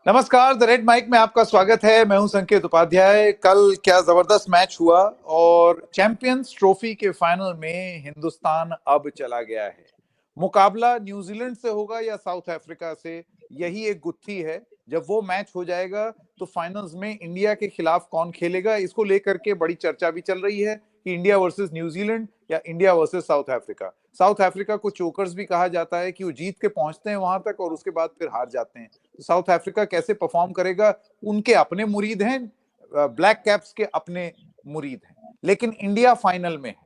नमस्कार, the red mic में आपका स्वागत है। मैं हूं संकेत उपाध्याय। कल क्या जबरदस्त मैच हुआ और चैंपियंस ट्रॉफी के फाइनल में हिंदुस्तान अब चला गया है। मुकाबला न्यूजीलैंड से होगा या साउथ अफ्रीका से, यही एक गुत्थी है। जब वो मैच हो जाएगा तो फाइनल्स में इंडिया के खिलाफ कौन खेलेगा, इसको लेकर के बड़ी चर्चा भी चल रही है कि इंडिया वर्सेस न्यूजीलैंड या India versus south Africa. South Africa को चोकर्स भी कहा जाता है कि वो जीत के पहुंचते हैं वहां तक और उसके बाद फिर हार जाते हैं। तो साउथ अफ्रीका कैसे परफॉर्म करेगा, उनके अपने मुरीद हैं, ब्लैक कैप्स के अपने मुरीद हैं, लेकिन इंडिया फाइनल में है।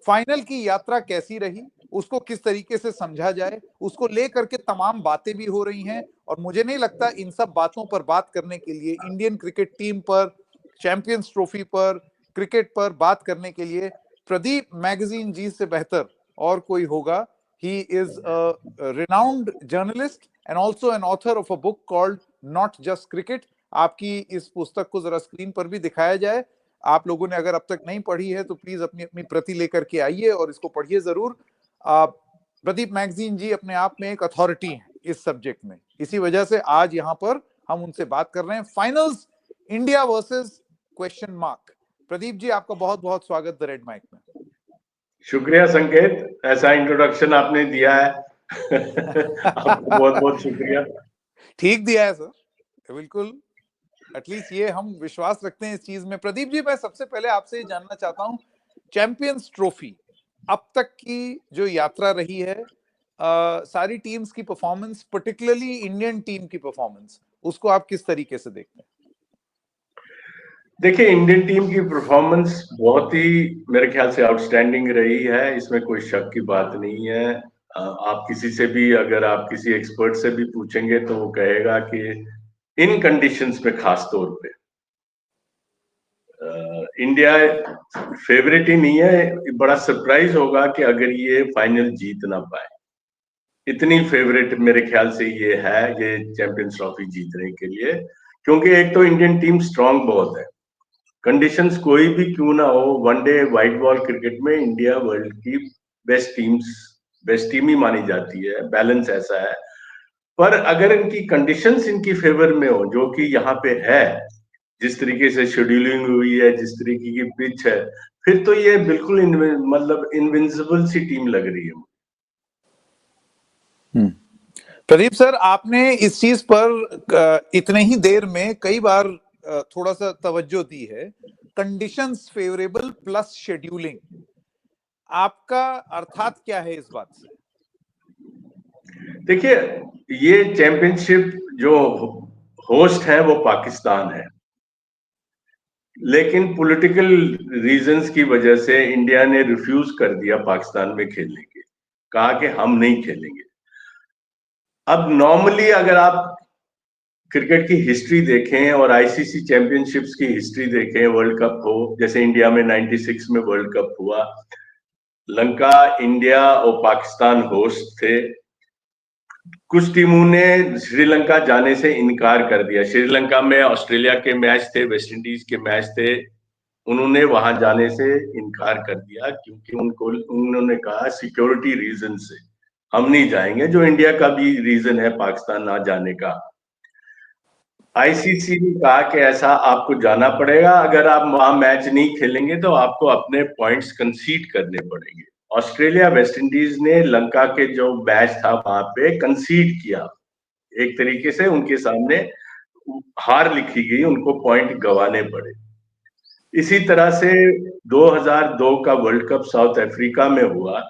फाइनल की यात्रा कैसी रही, उसको किस तरीके से समझा जाए, उसको लेकर के तमाम बातें भी हो रही हैं। और मुझे नहीं लगता इन सब बातों पर बात करने के लिए, इंडियन क्रिकेट टीम पर, चैंपियंस ट्रॉफी पर, क्रिकेट पर बात करने के लिए प्रदीप मैगजीन जी से बेहतर और कोई होगा। He is a renowned journalist and also an author of a book called Not Just Cricket। आपकी इस पुस्तक को जरा स्क्रीन पर भी दिखाया जाए। आप लोगों ने अगर अब तक नहीं पढ़ी है तो प्लीज अपनी अपनी प्रति लेकर के आइए और इसको पढ़िए जरूर। प्रदीप मैगजीन जी अपने आप में एक अथॉरिटी है इस सब्जेक्ट में, इसी वजह से आज यहाँ पर हम उनसे बात कर रहे हैं। Finals, India versus question mark. Pradeep ji, आपका बहुत बहुत स्वागत द रेड माइक में। शुक्रिया संकेत, ऐसा इंट्रोडक्शन आपने दिया है। आपको बहुत बहुत शुक्रिया। ठीक दिया है सर, बिल्कुल। एटलीस्ट ये हम विश्वास रखते हैं इस चीज में। प्रदीप जी, मैं सबसे पहले आपसे ये जानना चाहता हूं, चैंपियंस ट्रॉफी अब तक की जो यात्रा रही है, सारी टीम्स की परफॉर्मेंस, पर्टिकुलरली इंडियन टीम की परफॉर्मेंस, उसको आप किस तरीके से देखते हैं? देखिए, इंडियन टीम की परफॉर्मेंस बहुत ही मेरे ख्याल से आउटस्टैंडिंग रही है, इसमें कोई शक की बात नहीं है। आप किसी से भी, अगर आप किसी एक्सपर्ट से भी पूछेंगे तो वो कहेगा कि इन कंडीशंस पे खास तौर पे इंडिया फेवरेट ही नहीं है। बड़ा सरप्राइज होगा कि अगर ये फाइनल जीत ना पाए। इतनी फेवरेट मेरे ख्याल से ये है, ये चैंपियंस ट्रॉफी जीतने के लिए, क्योंकि एक तो इंडियन टीम स्ट्रांग बहुत है। कंडीशंस कोई भी क्यों ना हो, वनडे व्हाइट बॉल क्रिकेट में इंडिया वर्ल्ड की बेस्ट टीम ही मानी जाती है। बैलेंस ऐसा है। पर अगर इनकी कंडीशंस इनकी फेवर में हो, जो कि यहाँ पे है, जिस तरीके से शेड्यूलिंग हुई है, जिस तरीके की पिच है, फिर तो ये बिल्कुल मतलब इनविंसिबल सी टीम लग रही है। प्रदीप सर, आपने इस चीज पर इतने ही देर में कई बार थोड़ा सा तवज्जो दी है, कंडीशंस फेवरेबल प्लस शेड्यूलिंग। आपका अर्थात क्या है इस बात से? देखिए, ये चैंपियनशिप जो होस्ट है वो पाकिस्तान है, लेकिन पॉलिटिकल रीजंस की वजह से इंडिया ने रिफ्यूज कर दिया पाकिस्तान में खेलने के, कहा कि हम नहीं खेलेंगे। अब नॉर्मली अगर आप क्रिकेट की हिस्ट्री देखें और आईसीसी चैंपियनशिप्स की हिस्ट्री देखें, वर्ल्ड कप हो, जैसे इंडिया में 96 में वर्ल्ड कप हुआ, लंका, इंडिया और पाकिस्तान होस्ट थे। कुछ टीमों ने श्रीलंका जाने से इनकार कर दिया। श्रीलंका में ऑस्ट्रेलिया के मैच थे, वेस्ट इंडीज के मैच थे, उन्होंने वहां जाने से इनकार कर दिया क्योंकि उन्होंने कहा सिक्योरिटी रीजन से हम नहीं जाएंगे, जो इंडिया का भी रीजन है पाकिस्तान ना जाने का। आईसीसी ने कहा कि ऐसा आपको जाना पड़ेगा, अगर आप वहां मैच नहीं खेलेंगे तो आपको अपने पॉइंट्स कंसीड करने पड़ेंगे। ऑस्ट्रेलिया वेस्ट इंडीज ने लंका के जो मैच था वहां पे कंसीड किया, एक तरीके से उनके सामने हार लिखी गई, उनको पॉइंट गंवाने पड़े। इसी तरह से 2002 का वर्ल्ड कप साउथ अफ्रीका में हुआ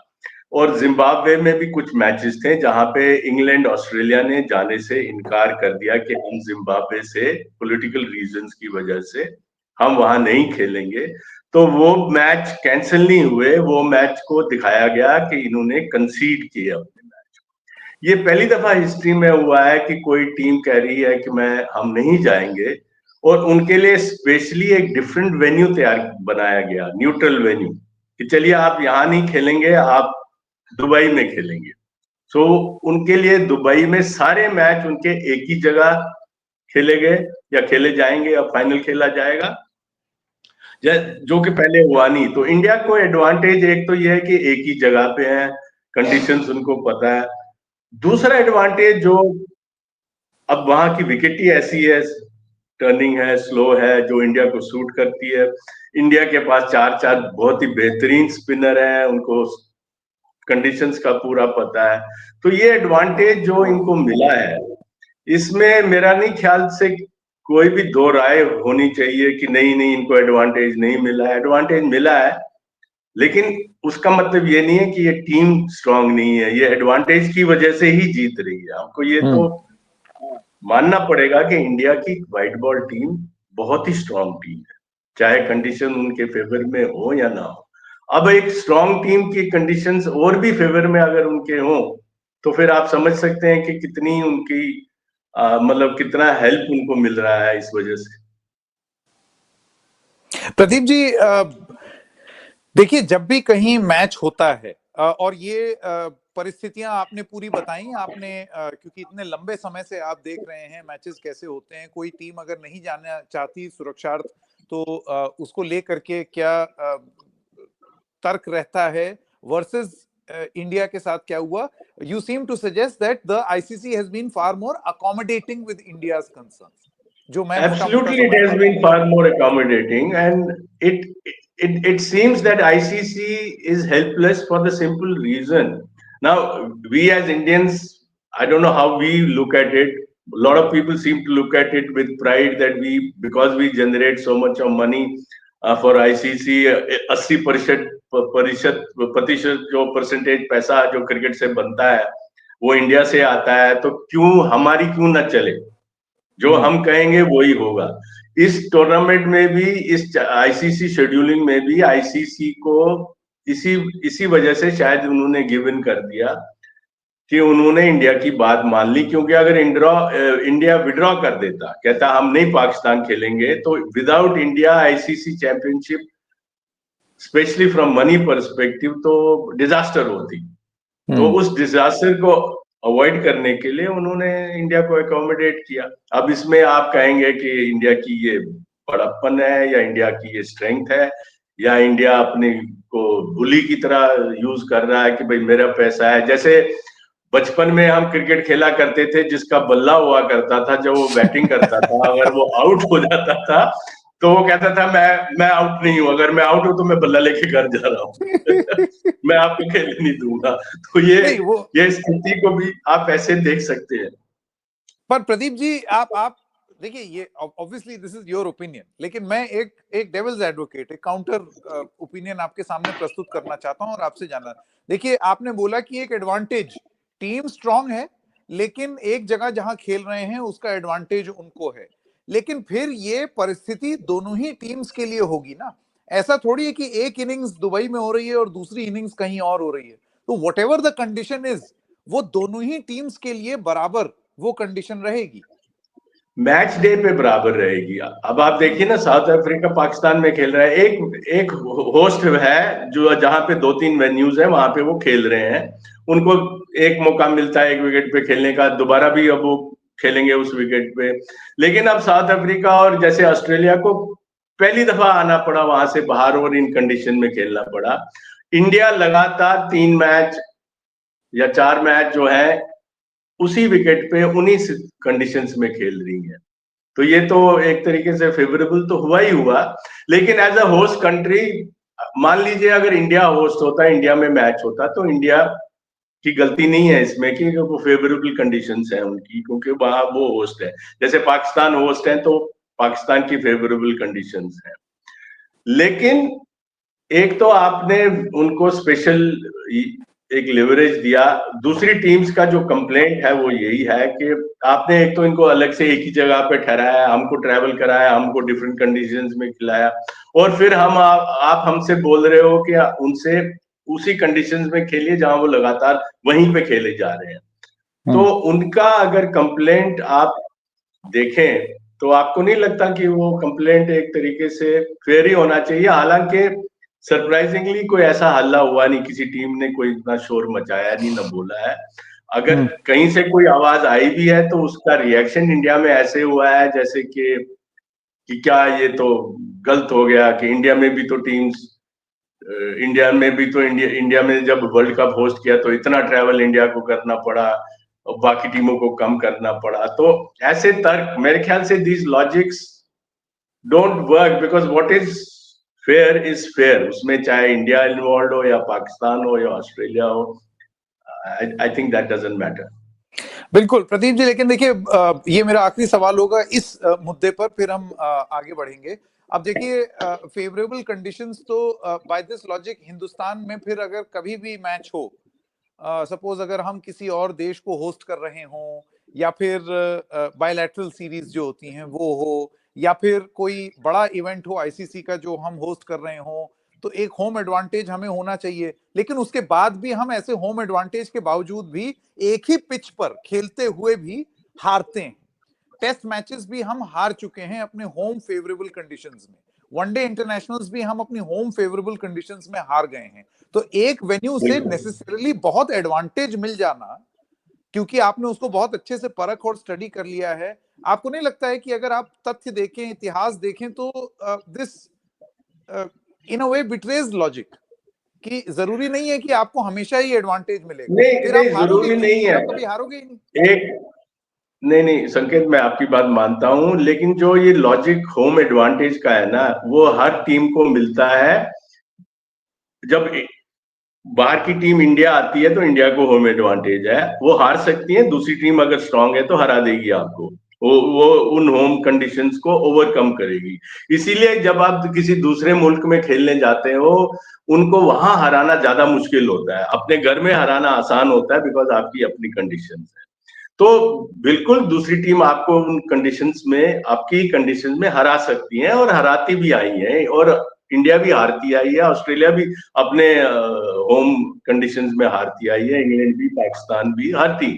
और जिम्बाब्वे में भी कुछ मैचेस थे जहां पे इंग्लैंड ऑस्ट्रेलिया ने जाने से इनकार कर दिया कि हम जिम्बाब्वे से पॉलिटिकल रीजंस की वजह से हम वहां नहीं खेलेंगे। तो वो मैच कैंसिल नहीं हुए, वो मैच को दिखाया गया कि इन्होंने कंसीड किया अपने मैच। ये पहली दफा हिस्ट्री में हुआ है कि कोई टीम कह रही है कि हम नहीं जाएंगे और उनके लिए स्पेशली एक डिफरेंट वेन्यू तैयार बनाया गया, न्यूट्रल वेन्यू, कि चलिए आप यहाँ नहीं खेलेंगे, आप दुबई में खेलेंगे। सो उनके लिए दुबई में सारे मैच उनके एक ही जगह खेले गए या खेले जाएंगे या फाइनल खेला जाएगा, जो कि पहले हुआ नहीं। तो इंडिया को एडवांटेज एक तो यह है कि एक ही जगह पे है, कंडीशंस उनको पता है। दूसरा एडवांटेज जो अब वहां की विकेट ही ऐसी है, टर्निंग है, स्लो है, जो इंडिया को सूट करती है। इंडिया के पास चार चार बहुत ही बेहतरीन स्पिनर हैं, उनको कंडीशंस का पूरा पता है। तो ये एडवांटेज जो इनको मिला है, इसमें मेरा नहीं ख्याल से कोई भी दो राय होनी चाहिए कि नहीं नहीं इनको एडवांटेज नहीं मिला है। एडवांटेज मिला है, लेकिन उसका मतलब ये नहीं है कि ये टीम स्ट्रांग नहीं है। ये एडवांटेज की वजह से ही जीत रही है। आपको ये तो मानना पड़ेगा कि इंडिया की व्हाइट बॉल टीम बहुत ही स्ट्रांग टीम है, चाहे कंडीशन उनके फेवर में हो या ना हो। अब एक स्ट्रांग टीम की कंडीशंस और भी फेवर में अगर उनके हो, तो फिर आप समझ सकते हैं कि कितनी उनकी मतलब कितना हेल्प उनको मिल रहा है इस वजह से। प्रदीप जी, देखिए जब भी कहीं मैच होता है और ये परिस्थितियां आपने पूरी बताई, आपने क्योंकि इतने लंबे समय से आप देख रहे हैं मैचेस कैसे होते हैं, कोई टीम अगर नहीं जाना चाहती सुरक्षार्थ तो उसको लेकर के क्या तर्क रहता है वर्सेस इंडिया के साथ क्या हुआ। You seem to suggest that the ICC has been far more accommodating with India's concerns, जो मैं मोटा मोटा Absolutely, it समझ has पाता been far more accommodating, and it seems that ICC is helpless for the simple reason. Now, we as Indians, I don't know how we look at it. A lot of people seem to look at it with pride that we, because we generate so much of money for ICC, 80% प्रतिशत जो percentage पैसा जो cricket से बनता है वो India से आता है, तो क्यों हमारी क्यों ना चले, जो हम कहेंगे वही होगा। इस टूर्नामेंट में भी, इस आईसीसी शेड्यूलिंग में भी आईसीसी को इसी इसी वजह से शायद उन्होंने गिव इन कर दिया कि उन्होंने इंडिया की बात मान ली। क्योंकि अगर इंडिया विड्रॉ कर देता, कहता हम नहीं पाकिस्तान खेलेंगे, तो without India ICC championship, specially from money perspective, तो डिजास्टर होती। तो उस डिजास्टर को अवॉइड करने के लिए उन्होंने इंडिया को एकोमोडेट किया। अब इसमें आप कहेंगे कि इंडिया की ये बड़प्पन है, या इंडिया की ये स्ट्रेंथ है, या इंडिया अपने को बुली की तरह यूज कर रहा है कि भाई मेरा पैसा है। जैसे बचपन में हम क्रिकेट खेला करते थे, जिसका बल्ला हुआ करता था, जब वो बैटिंग करता था, अगर वो आउट हो जाता था तो वो कहता था मैं आउट नहीं हूं, अगर मैं आउट हूं तो मैं बल्ला लेके घर जा रहा हूं मैं आपको खेलने नहीं दूंगा। तो नहीं वो ये स्थिति को भी आप ऐसे देख सकते हैं। पर प्रदीप जी, आप देखिए, ये obviously this is your opinion, लेकिन मैं एक डेविल्स एडवोकेट, एक काउंटर ओपिनियन आपके सामने प्रस्तुत करना चाहता हूं और आपसे जानना। देखिए, आपने बोला कि एक एडवांटेज, टीम स्ट्रांग है लेकिन एक जगह जहां खेल रहे हैं उसका एडवांटेज उनको है, लेकिन फिर ये परिस्थिति दोनों ही टीम्स के लिए होगी ना। ऐसा थोड़ी है कि एक इनिंग्स दुबई में हो रही है और दूसरी इनिंग्स कहीं और हो रही है। तो what ever the condition is, वो दोनों ही टीम्स के लिए बराबर वो कंडीशन रहेगी, मैच डे पे बराबर रहेगी। अब आप देखिए ना, साउथ अफ्रीका पाकिस्तान में खेल रहा है, एक एक होस्ट है जो जहां पे 2-3 वेन्यूज है, वहां पे वो खेल रहे हैं। उनको एक मौका मिलता है एक विकेट पे खेलने का, दोबारा भी अब वो खेलेंगे उस विकेट पे। लेकिन अब साउथ अफ्रीका और जैसे ऑस्ट्रेलिया को पहली दफा आना पड़ा वहां से बाहर और इन कंडीशन में खेलना पड़ा। इंडिया लगातार 3 मैच या 4 मैच जो है उसी विकेट पे उन्हीं कंडीशंस में खेल रही है। तो ये तो एक तरीके से फेवरेबल तो हुआ ही हुआ। लेकिन एज अ होस्ट कंट्री, मान लीजिए अगर इंडिया होस्ट होता, इंडिया में मैच होता, तो इंडिया की गलती नहीं है इसमें कि वो फेवरेबल कंडीशंस है उनकी, क्योंकि वहां वो होस्ट है। जैसे पाकिस्तान होस्ट है तो पाकिस्तान की फेवरेबल कंडीशंस है। लेकिन एक तो आपने उनको स्पेशल एक लिवरेज दिया। दूसरी टीम्स का जो कंप्लेंट है वो यही है कि आपने एक तो इनको अलग से एक ही जगह पे ठहराया, हमको ट्रैवल कराया, हमको डिफरेंट कंडीशंस में खिलाया, और फिर आप हमसे बोल रहे हो कि उनसे उसी कंडीशंस में खेलिए जहां वो लगातार वहीं पे खेले जा रहे हैं। तो उनका अगर कंप्लेंट आप देखें तो आपको नहीं लगता कि वो कंप्लेंट एक तरीके से फेयर ही होना चाहिए। हालांकि सरप्राइजिंगली कोई ऐसा हल्ला हुआ नहीं, किसी टीम ने कोई इतना शोर मचाया नहीं, ना बोला है। अगर कहीं से कोई आवाज आई भी है तो उसका रिएक्शन इंडिया में ऐसे हुआ है जैसे कि क्या ये तो गलत हो गया, कि इंडिया में भी तो टीम्स, इंडिया में जब वर्ल्ड कप होस्ट किया तो इतना ट्रैवल इंडिया को करना पड़ा, बाकी टीमों को कम करना पड़ा। तो ऐसे तर्क मेरे ख्याल से these logics don't work, because what is fair, उसमें चाहे इंडिया इन्वॉल्व हो या पाकिस्तान हो या ऑस्ट्रेलिया हो, I think that doesn't matter. बिल्कुल प्रदीप जी, लेकिन देखिए ये मेरा आखिरी सवाल होगा इस मुद्दे पर, फिर हम आगे बढ़ेंगे। अब देखिए फेवरेबल कंडीशंस तो बाय दिस लॉजिक हिंदुस्तान में फिर अगर कभी भी मैच हो, सपोज अगर हम किसी और देश को होस्ट कर रहे हों, या फिर बायलैटरल सीरीज जो होती हैं वो हो, या फिर कोई बड़ा इवेंट हो आईसीसी का जो हम होस्ट कर रहे हों, तो एक होम एडवांटेज हमें होना चाहिए। लेकिन उसके बाद भी हम ऐसे होम एडवांटेज के बावजूद भी एक ही पिच पर खेलते हुए भी हारते हैं। टेस्ट मैचेस भी हम हार चुके हैं अपने होम फेवरेबल कंडीशंस में, वनडे इंटरनेशनल्स भी हम अपनी होम फेवरेबल कंडीशंस में हार गए हैं। तो एक वेन्यू से नेसेसरली बहुत एडवांटेज मिल जाना, क्योंकि आपने उसको बहुत अच्छे से परख और स्टडी कर लिया है, आपको नहीं लगता है कि अगर आप तथ्य देखें, इतिहास देखें, तो this in a way betrays logic कि जरूरी नहीं है कि आपको हमेशा ही एडवांटेज मिलेगा, नहीं फिर आप नहीं, हारोगे जरूरी क्यों? नहीं फिर है। आप कभी हारोगे ही नहीं। एक नहीं नहीं संकेत, मैं आपकी बात मानता हूं, लेकिन जो ये लॉजिक होम एडवांटेज का है ना, वो हर टीम को मिलता है। जब बाहर की टीम इंडिया आती है तो इंडिया को होम एडवांटेज है, वो हार सकती है, दूसरी टीम अगर स्ट्रांग है तो हरा देगी आपको, वो उन होम कंडीशंस को ओवरकम करेगी। इसीलिए जब आप किसी दूसरे मुल्क में खेलने जाते हो, उनको वहां हराना ज्यादा मुश्किल होता है, अपने घर में हराना आसान होता है, बिकॉज आपकी अपनी कंडीशंस है। तो बिल्कुल दूसरी टीम आपको उन कंडीशंस में, आपकी कंडीशंस में हरा सकती है, और हराती भी आई है, और इंडिया भी हारती आई है, ऑस्ट्रेलिया भी अपने होम कंडीशंस में हारती आई है, इंग्लैंड भी, पाकिस्तान भी, हर टीम।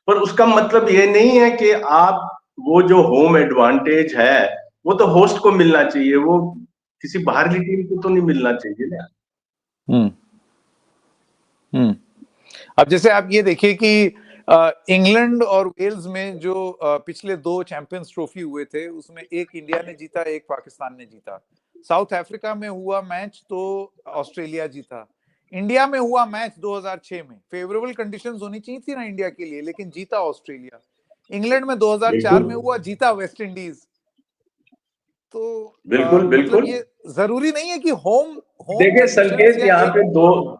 पर उसका मतलब ये नहीं है कि आप वो जो होम एडवांटेज है वो तो होस्ट को मिलना चाहिए, वो किसी बाहरली टीम को तो नहीं मिलना चाहिए ना। हम्म हम्म अब जैसे आप ये देखिए कि इंग्लैंड और वेल्स में जो पिछले 2 चैंपियंस ट्रॉफी हुए थे, उसमें एक इंडिया ने जीता, एक पाकिस्तान ने जीता। साउथ अफ्रीका में हुआ मैच तो ऑस्ट्रेलिया जीता। इंडिया में हुआ मैच 2006 में, फेवरेबल कंडीशंस होनी चाहिए थी ना इंडिया के लिए, लेकिन जीता ऑस्ट्रेलिया। इंग्लैंड में 2004 बिल्कुल में हुआ, जीता वेस्ट इंडीज। तो बिल्कुल मतलब बिल्कुल। ये जरूरी नहीं है कि होम होम देखिए कंडीशंस संकेत, या यहाँ एक पे दो,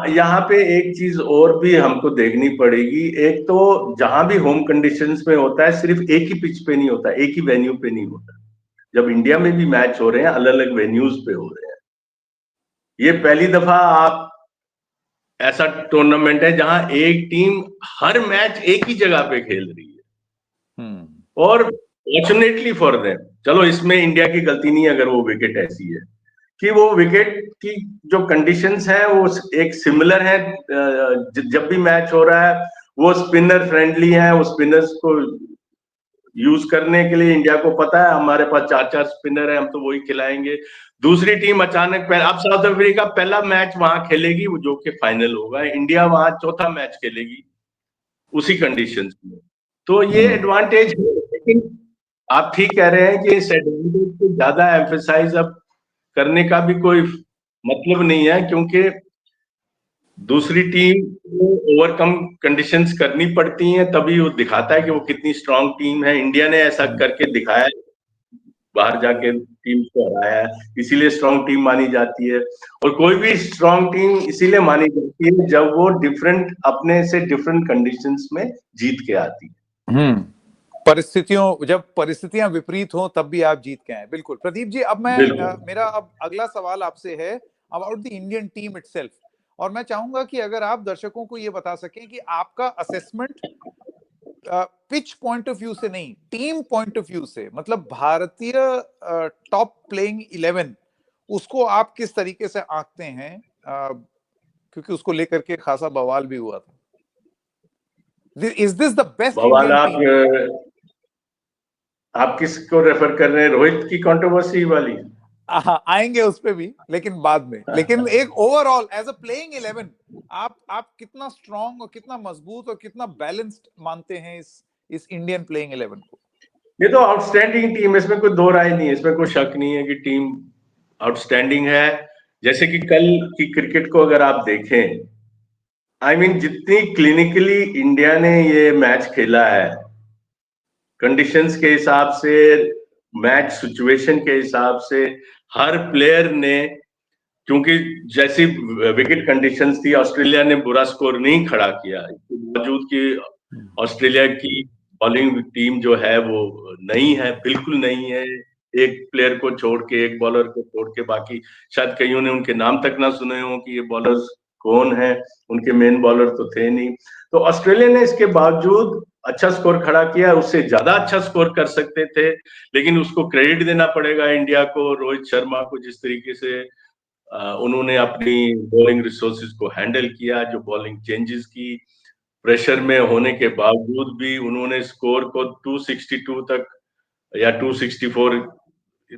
यहाँ पे एक चीज और भी हमको देखनी पड़ेगी। एक तो जहां भी होम कंडीशंस में होता है, सिर्फ एक ही पिच पे नहीं होता, एक ही वेन्यू पे नहीं होता। जब इंडिया में भी मैच हो रहे हैं, अलग अलग वेन्यूज पे हो रहे हैं। ये पहली दफा आप ऐसा टूर्नामेंट है जहां एक टीम हर मैच एक ही जगह पे खेल रही है, और फॉर्चुनेटली फॉर देम, चलो इसमें इंडिया की गलती नहीं है अगर वो विकेट ऐसी है कि वो विकेट की जो कंडीशंस हैं वो एक सिमिलर है। जब भी मैच हो रहा है वो स्पिनर फ्रेंडली है, वो स्पिनर्स को यूज करने के लिए इंडिया को पता है हमारे पास 4-4 स्पिनर है, हम तो वही खिलाएंगे। दूसरी टीम अचानक, अब साउथ अफ्रीका पहला मैच वहां खेलेगी वो जो कि फाइनल होगा, इंडिया वहां चौथा मैच खेलेगी उसी कंडीशंस में। तो ये एडवांटेज है, लेकिन आप ठीक कह रहे हैं कि इस एडवांटेज को ज्यादा एम्फेसाइज अब करने का भी कोई मतलब नहीं है, क्योंकि दूसरी टीम को ओवरकम कंडीशंस करनी पड़ती हैं, तभी वो दिखाता है कि वो कितनी स्ट्रांग टीम है। इंडिया ने ऐसा करके दिखाया, बाहर जाके टीम को हराया है, इसीलिए स्ट्रांग टीम मानी जाती है। और कोई भी स्ट्रांग टीम इसीलिए मानी जाती है जब वो डिफरेंट, अपने से डिफरेंट कंडीशंस में जीत के आती है। परिस्थितियों, जब परिस्थितियां विपरीत हो तब भी आप जीत के आए। बिल्कुल प्रदीप जी, अब मैं मेरा अब अगला सवाल आपसे है about the Indian team itself, और मैं चाहूंगा कि अगर आप दर्शकों को ये बता सकें कि आपका assessment pitch point of view से नहीं, टीम पॉइंट ऑफ व्यू से, मतलब भारतीय टॉप प्लेइंग 11 उसको आप किस तरीके से आंकते हैं, क्योंकि उसको लेकर के खासा बवाल भी हुआ था। इज दिस द बेस्ट बवाल इंडियन टीम? आप किसको रेफर कर रहे हैं, रोहित की कंट्रोवर्सी वाली? आएंगे उस पे भी, लेकिन बाद में। लेकिन एक ओवरऑल एज अ प्लेइंग 11 आप कितना स्ट्रांग और कितना मजबूत और कितना बैलेंस्ड मानते हैं इस इंडियन प्लेइंग 11 को? ये तो आउटस्टैंडिंग टीम है, इसमें कोई दो राय नहीं है, इसमें कोई शक नहीं है कि टीम आउटस्टैंडिंग है। जैसे कि कल की क्रिकेट को अगर आप देखें आई मीन जितनी क्लिनिकली इंडिया ने ये मैच खेला है, कंडीशंस के हिसाब से, मैच सिचुएशन के हिसाब से, हर प्लेयर ने, क्योंकि जैसी विकेट कंडीशंस थी, ऑस्ट्रेलिया ने बुरा स्कोर नहीं खड़ा किया, इसके बावजूद कि ऑस्ट्रेलिया की बॉलिंग टीम जो है वो नहीं है, बिल्कुल नहीं है। एक प्लेयर को छोड़ के, एक बॉलर को छोड़ के, बाकी शायद कईयों ने उनके नाम तक ना सुने हो कि ये बॉलर्स कौन है, उनके मेन बॉलर तो थे नहीं। तो ऑस्ट्रेलिया ने इसके बावजूद अच्छा स्कोर खड़ा किया, उससे ज्यादा अच्छा स्कोर कर सकते थे, लेकिन उसको क्रेडिट देना पड़ेगा इंडिया को, रोहित शर्मा को, जिस तरीके से उन्होंने अपनी बॉलिंग रिसोर्सेज को हैंडल किया, जो बॉलिंग चेंजेस की, प्रेशर में होने के बावजूद भी उन्होंने स्कोर को 262 तक या 264,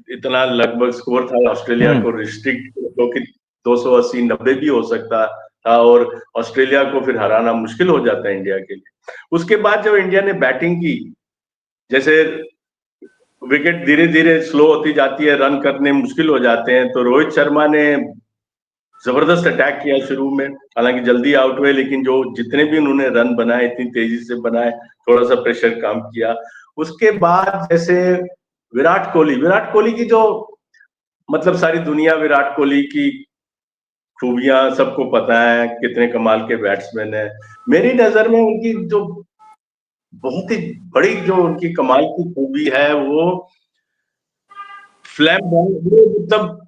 इतना लगभग स्कोर था ऑस्ट्रेलिया को रिस्ट्रिक्ट, क्योंकि 280-90 भी हो सकता था और ऑस्ट्रेलिया को फिर हराना मुश्किल हो जाता है इंडिया के लिए। उसके बाद जब इंडिया ने बैटिंग की, जैसे विकेट धीरे धीरे स्लो होती जाती है, रन करने मुश्किल हो जाते हैं, तो रोहित शर्मा ने जबरदस्त अटैक किया शुरू में, हालांकि जल्दी आउट हुए, लेकिन जो जितने भी उन्होंने रन बनाए इतनी तेजी से बनाए, थोड़ा सा प्रेशर कम किया। उसके बाद जैसे विराट कोहली की जो, मतलब सारी दुनिया विराट कोहली की खूबियां सबको पता है, कितने कमाल के बैट्समैन है। मेरी नजर में उनकी जो बहुत ही बड़ी जो उनकी कमाल की खूबी है, वो फ्लैम बॉल, मतलब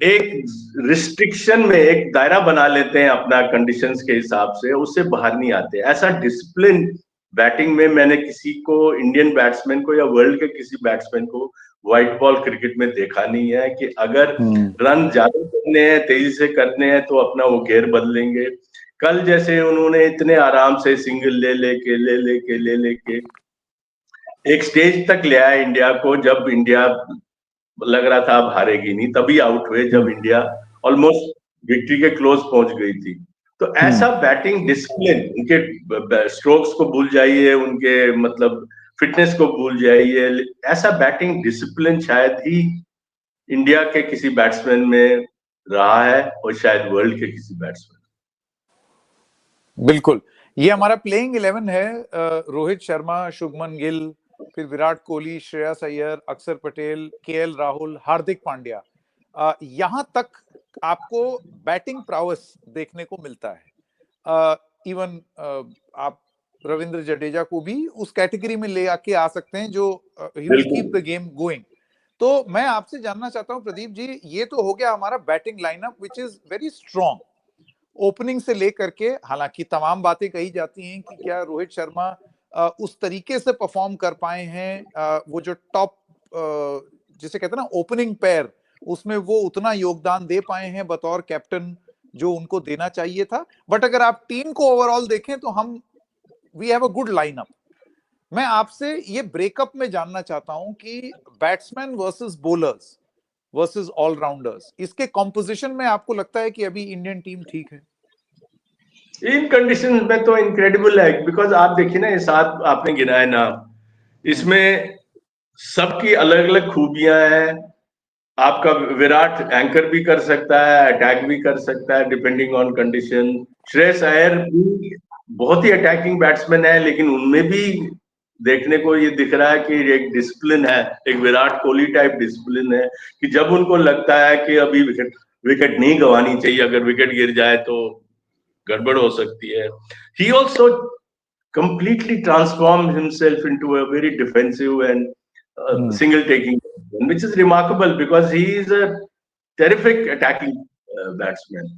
एक रिस्ट्रिक्शन में एक दायरा बना लेते हैं अपना कंडीशंस के हिसाब से, उससे बाहर नहीं आते। ऐसा डिसिप्लिन बैटिंग में मैंने किसी को, इंडियन बैट्समैन को या वर्ल्ड के किसी बैट्समैन को व्हाइट बॉल क्रिकेट में देखा नहीं है, कि अगर रन ज्यादा करने हैं, तेजी से करने हैं, तो अपना वो गेयर बदलेंगे। कल जैसे उन्होंने इतने आराम से सिंगल ले लेके एक स्टेज तक ले आया इंडिया को, जब इंडिया लग रहा था अब हारेगी नहीं, तभी आउट हुए जब इंडिया ऑलमोस्ट विक्ट्री के क्लोज पहुंच गई थी। तो ऐसा बैटिंग डिसिप्लिन, उनके स्ट्रोक्स को भूल जाइए, उनके मतलब फिटनेस को भूल जाइए, ऐसा बैटिंग डिसिप्लिन शायद ही इंडिया के किसी बैट्समैन में रहा है, और शायद वर्ल्ड के किसी बैट्समैन। बिल्कुल, ये हमारा प्लेइंग 11 है। रोहित शर्मा, शुभमन गिल, फिर विराट कोहली, श्रेयस अय्यर, अक्षर पटेल, केएल राहुल, हार्दिक पांड्या। यहां तक आपको बैटिंग प्राउस देखने को मिलता है। इवन आप रविंद्र जडेजा को भी उस कैटेगरी में ले आके आ सकते हैं, जो he will keep the game going. तो मैं आपसे जानना चाहता हूं प्रदीप जी, ये तो हो गया हमारा batting lineup which is very strong, opening से लेकर के। हालांकि तमाम बातें कही जाती हैं कि क्या रोहित शर्मा उस तरीके से परफॉर्म कर पाए हैं, वो जो टॉप जिसे कहते हैं ना ओपनिंग पेयर, उसमें वो उतना योगदान दे पाए हैं बतौर कैप्टन जो उनको देना चाहिए था। बट अगर आप टीम को ओवरऑल देखें तो हम we have a good lineup. मैं आपसे ये ब्रेकअप में जानना चाहता हूं कि batsman versus bowlers versus allrounders, इसके कॉम्पोजिशन में आपको लगता है कि अभी इंडियन टीम ठीक है? इन कंडीशन में तो इनक्रेडिबल है, बिकॉज आप देखिए ना, ये 7 आपने गिनाए नाम, इसमें सबकी अलग अलग खूबियां हैं। आपका विराट एंकर भी कर सकता है, अटैक भी कर सकता है, depending on condition. Shreyas Iyer भी बहुत ही अटैकिंग बैट्समैन है, लेकिन उनमें भी देखने को ये दिख रहा है कि एक डिसिप्लिन है, एक विराट कोहली टाइप डिसिप्लिन है, कि जब उनको लगता है कि अभी विकेट विकेट नहीं गंवानी चाहिए, अगर विकेट गिर जाए तो गड़बड़ हो सकती है, he also completely transformed himself into a very defensive and single taking, which is remarkable because he is a terrific attacking batsman.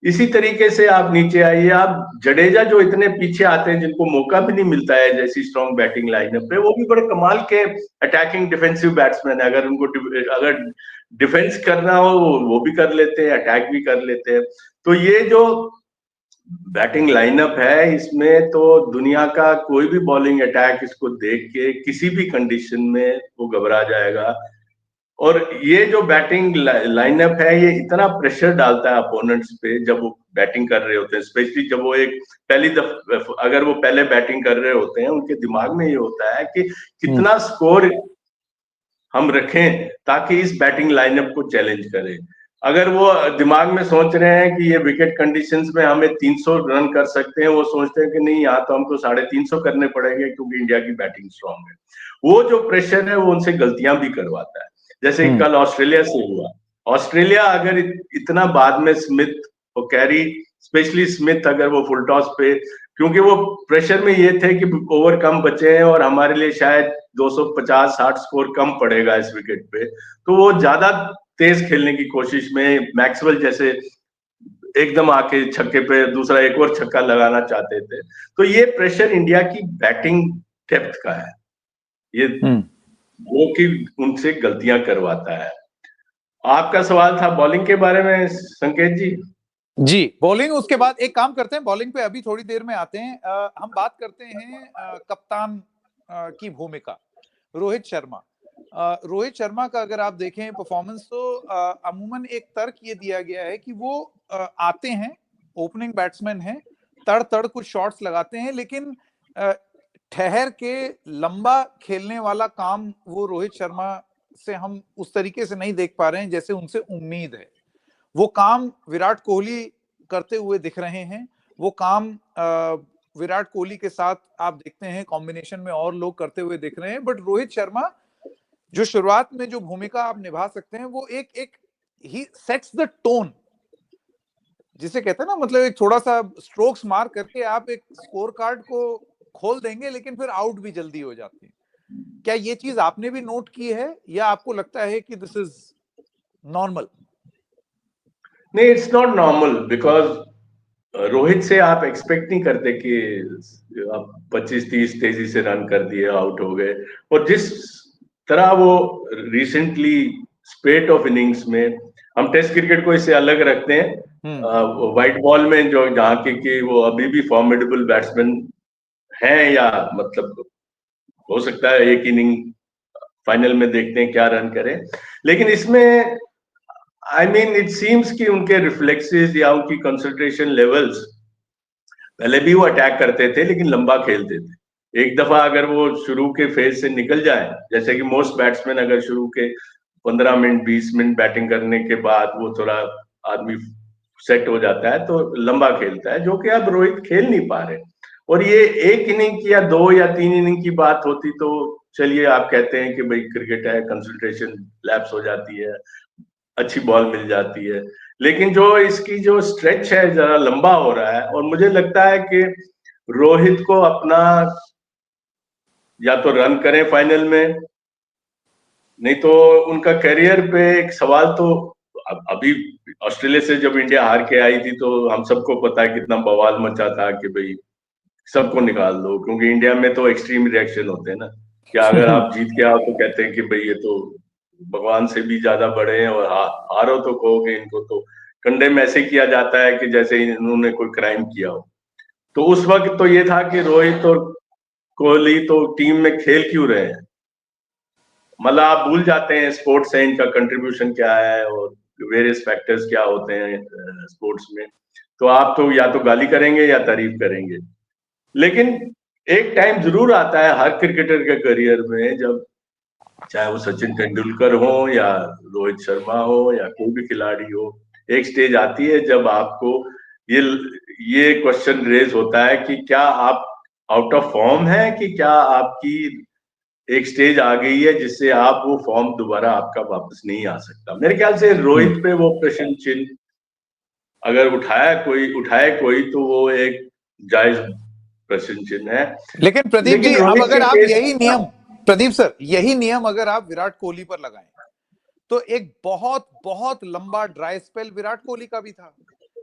इसी तरीके से आप नीचे आइए, आप जडेजा जो इतने पीछे आते हैं, जिनको मौका भी नहीं मिलता है जैसी स्ट्रॉन्ग बैटिंग लाइनअप पे, वो भी बड़े कमाल के अटैकिंग डिफेंसिव बैट्समैन है। अगर उनको अगर डिफेंस करना हो वो भी कर लेते हैं, अटैक भी कर लेते हैं। तो ये जो बैटिंग लाइनअप है, इसमें तो दुनिया का कोई भी बॉलिंग अटैक इसको देख के किसी भी कंडीशन में वो घबरा जाएगा। और ये जो बैटिंग लाइनअप है, ये इतना प्रेशर डालता है अपोनेंट्स पे जब वो बैटिंग कर रहे होते हैं, स्पेशली जब वो एक अगर वो पहले बैटिंग कर रहे होते हैं, उनके दिमाग में ये होता है कि कितना स्कोर हम रखें ताकि इस बैटिंग लाइनअप को चैलेंज करें। अगर वो दिमाग में सोच रहे हैं कि ये विकेट कंडीशंस में हमें 300 रन कर सकते हैं, वो सोचते हैं कि नहीं यहाँ तो हमको 350 करने पड़ेंगे क्योंकि इंडिया की बैटिंग स्ट्रांग है। वो जो प्रेशर है वो उनसे गलतियां भी करवाता है, जैसे कल ऑस्ट्रेलिया से हुआ। ऑस्ट्रेलिया अगर इतना बाद में स्मिथ और कैरी, स्पेशली स्मिथ, अगर वो फुल टॉस पे, क्योंकि वो प्रेशर में ये थे कि ओवर कम बचे हैं और हमारे लिए शायद 250-60 स्कोर कम पड़ेगा इस विकेट पे, तो वो ज्यादा तेज खेलने की कोशिश में मैक्सवेल जैसे एकदम आके छक्के पे दूसरा एक और छक्का लगाना चाहते थे। तो ये प्रेशर इंडिया की बैटिंग डेप्थ का है, ये वो कि उनसे गलतियां करवाता है। आपका सवाल था बॉलिंग के बारे में संकेत जी। जी, बॉलिंग, उसके बाद एक काम करते हैं, बॉलिंग पे अभी थोड़ी देर में आते हैं। हम बात करते हैं कप्तान की भूमिका, रोहित शर्मा। रोहित शर्मा का अगर आप देखें परफॉर्मेंस, तो अमूमन एक तर्क ये दिया गया है कि वो आते हैं, ओपनिंग बैट्समैन हैं, तड़ तड़ कुछ शॉट्स लगाते हैं, लेकिन ठहर के लंबा खेलने वाला काम वो रोहित शर्मा से हम उस तरीके से नहीं देख पा रहे हैं जैसे उनसे उम्मीद है। वो काम विराट कोहली करते हुए दिख रहे हैं, वो काम विराट कोहली के साथ आप देखते हैं कॉम्बिनेशन में और लोग करते हुए दिख रहे हैं, बट रोहित शर्मा जो शुरुआत में जो भूमिका आप निभा सकते हैं, वो एक ही सेट्स द टोन, जिसे कहते हैं ना, मतलब एक थोड़ा सा स्ट्रोक्स मार करके आप एक स्कोर कार्ड को खोल देंगे, लेकिन फिर आउट भी जल्दी हो जाती है। क्या ये चीज आपने भी नोट की है, या आपको लगता है कि दिस इज नॉर्मल? नहीं, it's not normal, because Rohit से आप एक्सपेक्ट नहीं करते कि आप 25-30 तेजी से रन कर दिए, आउट हो गए। और जिस तरह वो रिसेंटली स्पेट ऑफ इनिंग्स में, हम टेस्ट क्रिकेट को इससे अलग रखते हैं, व्हाइट बॉल में जो जहाँ के वो अभी भी फॉर्मिडेबल बैट्समैन हैं, या मतलब हो सकता है एक इनिंग फाइनल में देखते हैं क्या रन करें, लेकिन इसमें आई मीन इट सीम्स कि उनके रिफ्लेक्सेस या उनकी कंसंट्रेशन लेवल्स, पहले भी वो अटैक करते थे लेकिन लंबा खेलते थे। एक दफा अगर वो शुरू के फेज से निकल जाए, जैसे कि मोस्ट बैट्समैन अगर शुरू के 15 मिनट 20 मिनट बैटिंग करने के बाद वो थोड़ा आदमी सेट हो जाता है तो लंबा खेलता है, जो कि अब रोहित खेल नहीं पा रहे। और ये एक इनिंग की या 2 या 3 इनिंग की बात होती तो चलिए आप कहते हैं कि भाई क्रिकेट है, कंसंट्रेशन लैप्स हो जाती है, अच्छी बॉल मिल जाती है, लेकिन जो इसकी जो स्ट्रेच है जरा लंबा हो रहा है। और मुझे लगता है कि रोहित को अपना या तो रन करें फाइनल में, नहीं तो उनका करियर पे एक सवाल तो अभी ऑस्ट्रेलिया से जब इंडिया हार के आई थी तो हम सबको पता है कितना बवाल मचा था कि भाई सबको निकाल दो, क्योंकि इंडिया में तो एक्सट्रीम रिएक्शन होते हैं ना, कि अगर आप जीत के आओ तो कहते हैं कि भाई ये तो भगवान से भी ज्यादा बड़े हैं, और हारो तो कहोगे इनको तो कंडेम ऐसे किया जाता है कि जैसे इन्होंने कोई क्राइम किया हो। तो उस वक्त तो ये था कि रोहित और कोहली तो टीम में खेल क्यों रहे हैं, मतलब आप भूल जाते हैं स्पोर्ट्स है, इनका कंट्रीब्यूशन क्या है और वेरियस फैक्टर्स क्या होते हैं स्पोर्ट्स में। तो आप तो या तो गाली करेंगे या तारीफ करेंगे, लेकिन एक टाइम जरूर आता है हर क्रिकेटर के करियर में, जब चाहे वो सचिन तेंदुलकर हो या रोहित शर्मा हो या कोई भी खिलाड़ी हो, एक स्टेज आती है जब आपको ये ये क्वेश्चन रेज होता है कि क्या आप आउट ऑफ फॉर्म है, कि क्या आपकी एक स्टेज आ गई है जिससे आप वो फॉर्म दोबारा आपका वापस नहीं आ सकता। मेरे ख्याल से रोहित पे वो प्रश्न चिन्ह अगर उठाए कोई तो वो एक जायज प्रश्न चिन्ह है। लेकिन प्रदीप जी, लेकिन अब रोहित अगर के आप केस, यही नियम, प्रदीप सर, यही नियम अगर आप विराट कोहली पर लगाएं, तो एक बहुत बहुत लंबा ड्राई स्पेल विराट कोहली का भी था।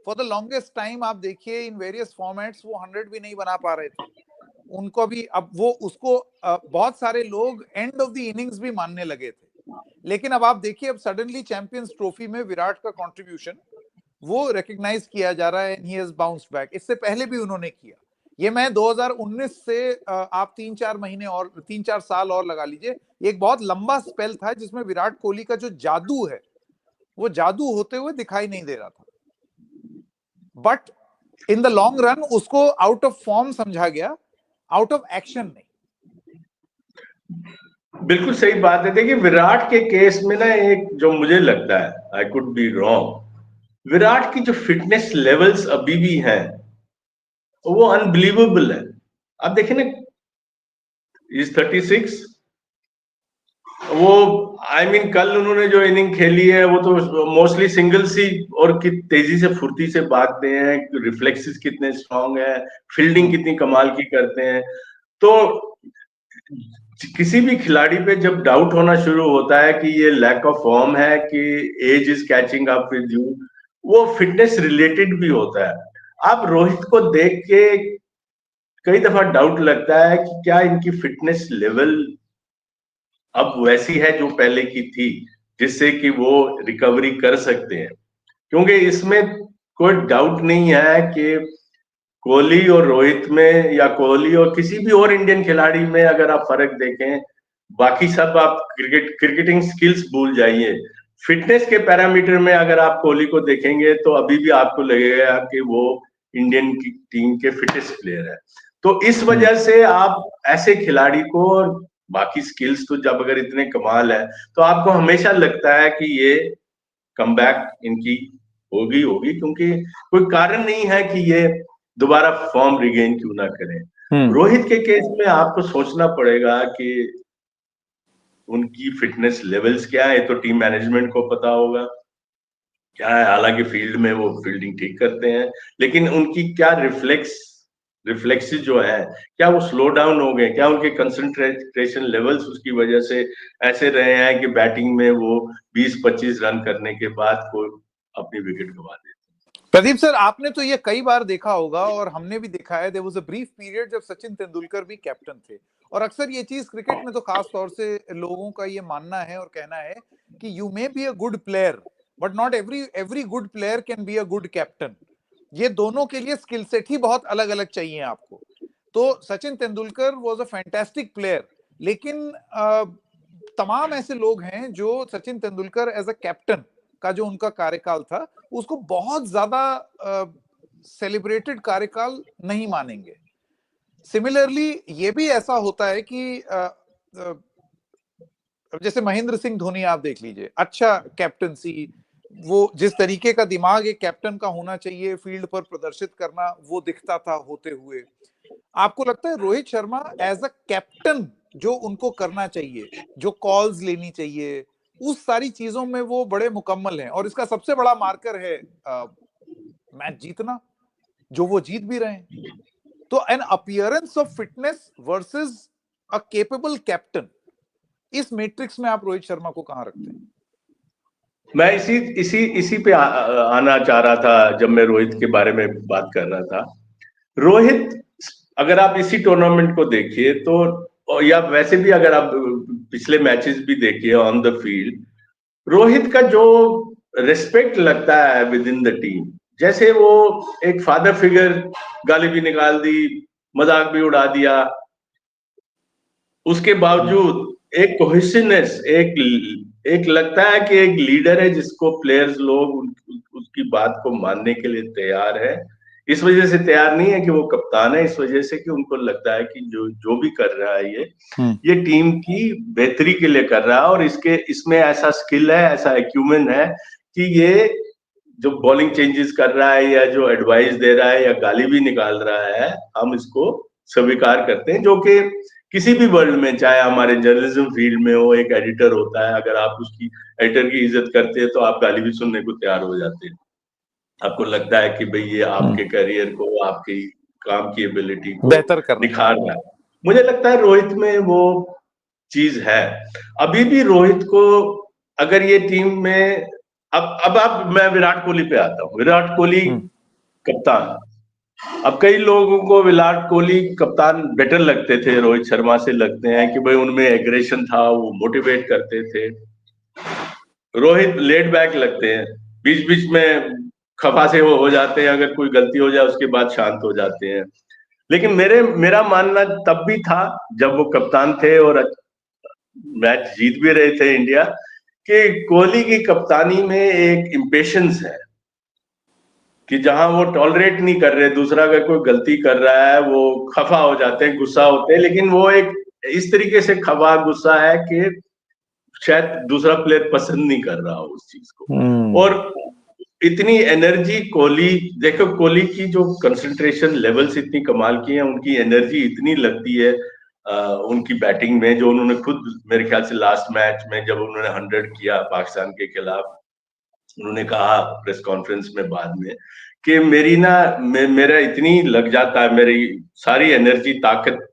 फॉर द लॉन्गेस्ट टाइम आप देखिए इन वेरियस फॉर्मेट्स वो 100 भी नहीं बना पा रहे थे। उनको भी अब वो उसको बहुत सारे लोग एंड ऑफ द इनिंग्स भी मानने लगे थे। लेकिन अब आप देखिए, अब सडनली चैंपियंस ट्रॉफी में विराट का कंट्रीब्यूशन वो रिकग्नाइज किया जा रहा है, and he has bounced back. इससे पहले भी उन्होंने किया। ये मैं 2019 से आप 3-4 महीने और 3-4 साल और लगा लीजिए, एक बहुत लंबा स्पेल था जिसमें विराट कोहली का जो जादू है वो जादू होते हुए दिखाई नहीं दे रहा था। But in the long run उसको आउट ऑफ फॉर्म समझा गया, आउट ऑफ एक्शन नहीं। बिल्कुल सही बात है। देखिए विराट के केस में ना एक जो मुझे लगता है, I could be wrong, Virat की जो फिटनेस लेवल्स अभी भी हैं वो अनबिलीवेबल है। आप देखिए ना, इज 36, वो कल उन्होंने जो इनिंग खेली है वो तो मोस्टली सिंगल्स ही, और कि तेजी से फुर्ती से भागते हैं, रिफ्लेक्सेस कितने स्ट्रांग है, फील्डिंग कितनी कमाल की करते हैं। तो किसी भी खिलाड़ी पे जब डाउट होना शुरू होता है कि ये लैक ऑफ फॉर्म है कि age is catching up with you, वो फिटनेस रिलेटेड भी होता है। आप रोहित को देख के कई दफा डाउट लगता है कि क्या इनकी फिटनेस लेवल अब वैसी है जो पहले की थी, जिससे कि वो रिकवरी कर सकते हैं। क्योंकि इसमें कोई डाउट नहीं है कि कोहली और रोहित में, या कोहली और किसी भी और इंडियन खिलाड़ी में अगर आप फर्क देखें, बाकी सब आप क्रिकेटिंग स्किल्स भूल जाइए, फिटनेस के पैरामीटर में अगर आप कोहली को देखेंगे तो अभी भी आपको लगेगा कि वो इंडियन की टीम के फिटेस्ट प्लेयर है। तो इस वजह से आप ऐसे खिलाड़ी को, बाकी स्किल्स तो जब अगर इतने कमाल है तो आपको हमेशा लगता है कि ये कमबैक इनकी होगी होगी, क्योंकि कोई कारण नहीं है कि ये दोबारा फॉर्म रिगेन क्यों ना करें। हम्म। रोहित के केस में आपको सोचना पड़ेगा कि उनकी फिटनेस लेवल्स क्या है, तो टीम मैनेजमेंट को पता होगा क्या है। हालांकि फील्ड में वो फील्डिंग ठीक करते हैं, लेकिन उनकी क्या रिफ्लेक्सेस जो है, क्या वो स्लो डाउन हो गए, क्या उनके कंसंट्रेशन लेवल्स उसकी वजह से ऐसे रहे हैं कि बैटिंग में वो 20-25 रन करने के बाद को अपनी विकेट गवा देते। प्रदीप सर, आपने तो ये कई बार देखा होगा और हमने भी देखा है, there was a brief period जब सचिन तेंदुलकर भी कैप्टन थे। और अक्सर ये चीज क्रिकेट में तो खास तौर से लोगों का ये मानना है और कहना है कि you may be a good player but not every every good player can be a good captain. ये दोनों के लिए स्किल सेट ही बहुत अलग अलग चाहिए आपको। तो Sachin Tendulkar was a fantastic player, लेकिन तमाम ऐसे लोग हैं जो Sachin Tendulkar as a captain का जो उनका कार्यकाल था उसको बहुत ज्यादा सेलिब्रेटेड कार्यकाल नहीं मानेंगे। सिमिलरली ये भी ऐसा होता है कि जैसे महेंद्र सिंह धोनी आप देख लीजिए, अच्छा कैप्टनसी, वो जिस तरीके का दिमाग एक कैप्टन का होना चाहिए फील्ड पर प्रदर्शित करना, वो दिखता था होते हुए। आपको लगता है Rohit Sharma as a captain जो उनको करना चाहिए, जो कॉल्स लेनी चाहिए, उस सारी चीजों में वो बड़े मुकम्मल हैं? और इसका सबसे बड़ा मार्कर है मैच जीतना, जो वो जीत भी रहे हैं। तो an appearance of fitness versus a capable captain, इस मैट्रिक्स में आप रोहित शर्मा को कहां रखते हैं? मैं इसी इसी इसी पे आना चाह रहा था जब मैं रोहित के बारे में बात कर रहा था। रोहित, अगर आप इसी टूर्नामेंट को देखिए तो, या वैसे भी अगर आप पिछले मैचेस भी देखिए ऑन द फील्ड, रोहित का जो रिस्पेक्ट लगता है विद इन द टीम, जैसे वो एक फादर फिगर, गाली भी निकाल दी, मजाक भी उड़ा दिया, उसके बावजूद एक कोहेसिवनेस, एक लगता है कि एक लीडर है जिसको प्लेयर्स लोग उसकी बात को मानने के लिए तैयार है। इस वजह से तैयार नहीं है कि वो कप्तान है, इस वजह से कि उनको लगता है कि जो जो भी कर रहा है ये टीम की बेहतरी के लिए कर रहा है, और इसमें ऐसा स्किल है, ऐसा एक्यूमेन है कि ये जो बॉलिंग चेंजेस कर रहा है या जो एडवाइस दे रहा है या गाली भी निकाल रहा है, हम इसको स्वीकार करते हैं। जो कि किसी भी वर्ल्ड में, चाहे हमारे जर्नलिज्म फील्ड में हो, एक एडिटर होता है, अगर आप उसकी एडिटर की इज्जत करते हैं तो आप गाली भी सुनने को तैयार हो जाते हैं। आपको लगता है कि भाई ये आपके करियर को, आपकी काम की एबिलिटी को बेहतर कर रहे निखार रहा है। मुझे लगता है रोहित में वो चीज है। अभी भी रोहित को, अगर ये टीम में, अब आप, मैं विराट कोहली पे आता हूँ। विराट कोहली हैं। कप्तान, अब कई लोगों को विराट कोहली कप्तान बेटर लगते थे, रोहित शर्मा से लगते हैं कि भाई उनमें एग्रेशन था, वो मोटिवेट करते थे। रोहित लेड बैक लगते हैं, बीच बीच में खफा से हो जाते हैं, अगर कोई गलती हो जाए उसके बाद शांत हो जाते हैं। लेकिन मेरा मानना तब भी था जब वो कप्तान थे और मैच जीत भी रहे थे इंडिया, कि कोहली की कप्तानी में एक इम्पेशंस है कि जहां वो टॉलरेट नहीं कर रहे, दूसरा अगर कोई गलती कर रहा है वो खफा हो जाते हैं, गुस्सा होते हैं, लेकिन वो एक इस तरीके से खबा गुस्सा है कि शायद दूसरा प्लेयर पसंद नहीं कर रहा हो उस चीज को। और इतनी एनर्जी कोहली, देखो कोहली की जो कंसंट्रेशन लेवल्स इतनी कमाल की हैं, उनकी एनर्जी इतनी लगती है उनकी बैटिंग में, जो उन्होंने खुद मेरे ख्याल से लास्ट मैच में जब उन्होंने 100 किया पाकिस्तान के खिलाफ, उन्होंने कहा प्रेस कॉन्फ्रेंस में बाद में कि मेरा इतनी लग जाता है, मेरी सारी एनर्जी ताकत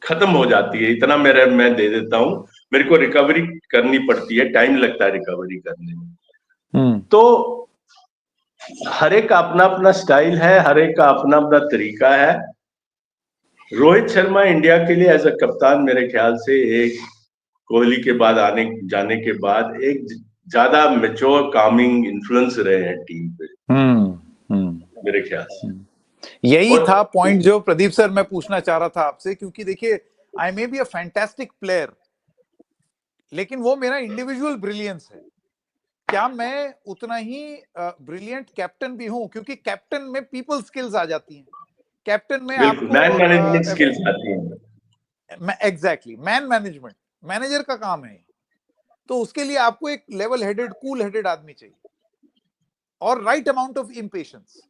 खत्म हो जाती है, इतना मैं दे देता हूँ, मेरे को रिकवरी करनी पड़ती है, टाइम लगता है रिकवरी करने में। तो हर एक का अपना अपना स्टाइल है, हर एक का अपना अपना तरीका है। रोहित शर्मा इंडिया के लिए एज अ कप्तान मेरे ख्याल से एक कोहली के बाद आने जाने के बाद एक ज्यादा मेच्योर कामिंग इन्फ्लुएंस रहे हैं टीम पे, मेरे ख्याल से। यही था पॉइंट जो प्रदीप सर मैं पूछना चाह रहा था आपसे, क्योंकि देखिए I may be a fantastic player, लेकिन वो मेरा इंडिविजुअल ब्रिलियंस है। क्या मैं उतना ही ब्रिलियंट कैप्टन भी हूं? क्योंकि कैप्टन में पीपल स्किल्स आ जाती हैं, कैप्टन में आपको मैन मैनेजमेंट स्किल्स आती हैं। एग्जैक्टली, मैन मैनेजमेंट मैनेजर का काम है। तो उसके लिए आपको एक लेवल हेडेड, कूल हेडेड आदमी चाहिए और right amount of impatience,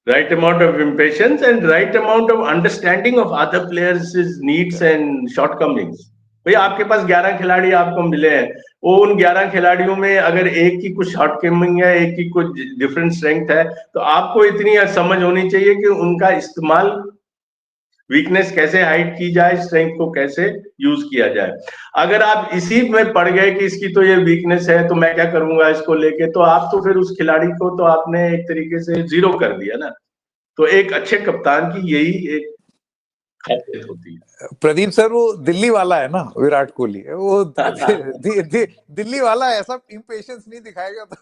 right amount of impatience and right amount of understanding of other players' needs and shortcomings। भैया आपके पास 11 खिलाड़ी आपको मिले हैं, वो उन 11 खिलाड़ियों में अगर एक की कुछ शॉर्टकमिंग है, एक की कुछ डिफरेंट स्ट्रेंथ है, तो आपको इतनी समझ होनी चाहिए कि उनका इस्तेमाल, वीकनेस कैसे हाइड की जाए, स्ट्रेंथ को कैसे यूज किया जाए। अगर आप इसी में पड़ गए कि इसकी तो ये वीकनेस है तो मैं क्या करूंगा इसको लेके, तो आप तो फिर उस खिलाड़ी को तो आपने एक तरीके से जीरो कर दिया ना। तो एक अच्छे कप्तान की यही एक खासियत होती है। प्रदीप सर वो दिल्ली वाला है ना, विराट कोहली वो दिल्ली वाला ऐसा इम्पेशंस नहीं दिखाएगा तो